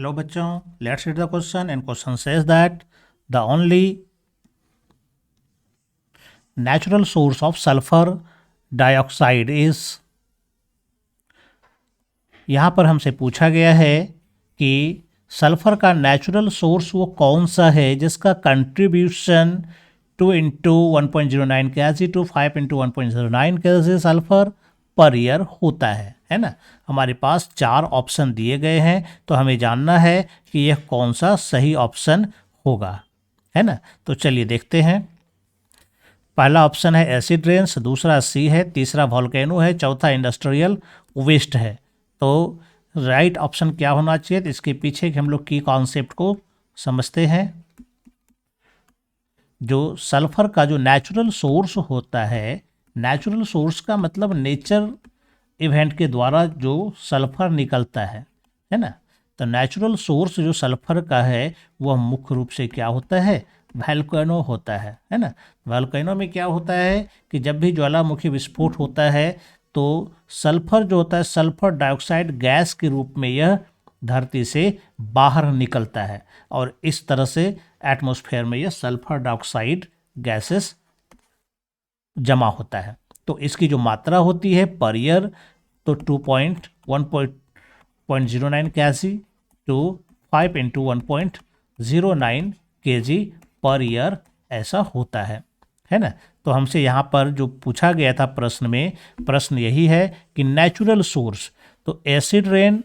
Hello बच्चों, let's read the question and question says that the only natural source of sulphur dioxide is. यहाँ पर हमसे पूछा गया है कि सल्फर का नेचुरल सोर्स वो कौन सा है जिसका contribution 2 into 1.09 KG to 5 into 1.09 KG sulphur per year होता है ना। हमारे पास 4 ऑप्शन दिए गए हैं, तो हमें जानना है कि यह कौन सा सही ऑप्शन होगा, है ना। तो चलिए देखते हैं। पहला ऑप्शन है एसिड रेन्स, दूसरा सी है, तीसरा वॉल्केनो है, चौथा इंडस्ट्रियल वेस्ट है। तो राइट ऑप्शन क्या होना चाहिए, तो इसके पीछे हम लोग की कॉन्सेप्ट को समझते हैं। जो सल्फर का जो नेचुरल सोर्स होता है, नेचुरल सोर्स का मतलब नेचर इवेंट के द्वारा जो सल्फर निकलता है ना। तो नेचुरल सोर्स जो सल्फर का है वह मुख्य रूप से क्या होता है, वोल्केनो होता है ना। वोल्केनो में क्या होता है कि जब भी ज्वालामुखी विस्फोट होता है तो सल्फर जो होता है, सल्फर डाइऑक्साइड गैस के रूप में यह धरती से बाहर निकलता है और इस तरह से एटमॉस्फेयर में यह सल्फर डाइऑक्साइड गैसेस जमा होता है। तो इसकी जो मात्रा होती है पर ईयर, तो 2.1.09 KG to 5 into 1.09 KG per year ऐसा होता है ना। तो हमसे यहाँ पर जो पूछा गया था प्रश्न में, प्रश्न यही है कि नेचुरल सोर्स, तो एसिड रेन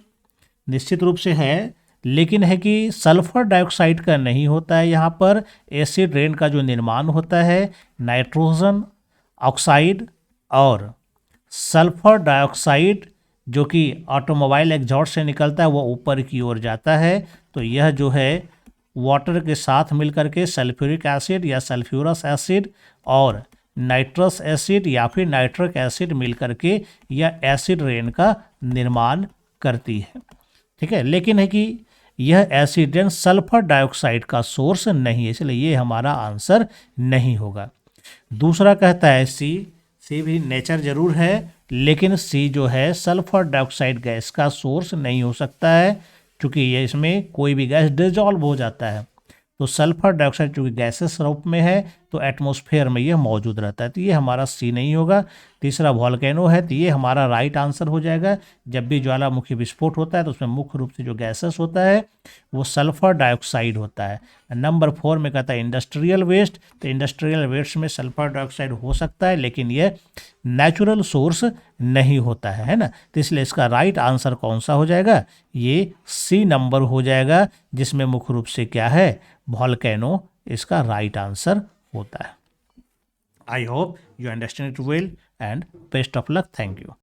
निश्चित रूप से है, लेकिन है कि सल्फर डाइऑक्साइड का नहीं होता है। यहाँ पर एसिड रेन का जो निर्माण होता है नाइट्रोजन ऑक्साइड और सल्फर डाइऑक्साइड जो कि ऑटोमोबाइल एग्जॉस्ट से निकलता है, वो ऊपर की ओर जाता है। तो यह जो है वाटर के साथ मिलकर के सल्फ्यूरिक एसिड या सल्फ्यूरस एसिड और नाइट्रस एसिड या फिर नाइट्रिक एसिड मिलकर के यह एसिड रेन का निर्माण करती है, ठीक है। लेकिन है कि यह एसिड रेन सल्फर डाइऑक्साइड का सोर्स नहीं है, इसलिए ये हमारा आंसर नहीं होगा। दूसरा कहता है सी भी नेचर जरूर है, लेकिन सी जो है सल्फर डाइऑक्साइड गैस का सोर्स नहीं हो सकता है, क्योंकि ये इसमें कोई भी गैस डिजॉल्व हो जाता है। तो सल्फर डाइऑक्साइड चूँकि गैसेस रूप में है तो एटमॉस्फेयर में ये मौजूद रहता है, तो ये हमारा सी नहीं होगा। तीसरा वॉल्केनो है, तो ये हमारा राइट आंसर हो जाएगा। जब भी ज्वालामुखी विस्फोट होता है तो उसमें मुख्य रूप से जो गैसेस होता है वो सल्फर डाइऑक्साइड होता है। नंबर 4 में कहता है इंडस्ट्रियल वेस्ट, तो इंडस्ट्रियल वेस्ट में सल्फर डाइऑक्साइड हो सकता है, लेकिन ये नेचुरल सोर्स नहीं होता है ना। तो इसलिए इसका राइट आंसर कौन सा हो जाएगा, ये सी नंबर हो जाएगा, जिसमें मुख्य रूप से क्या है, वॉल्केनो इसका राइट आंसर होता है। I hope you understand it well and best of luck. Thank you.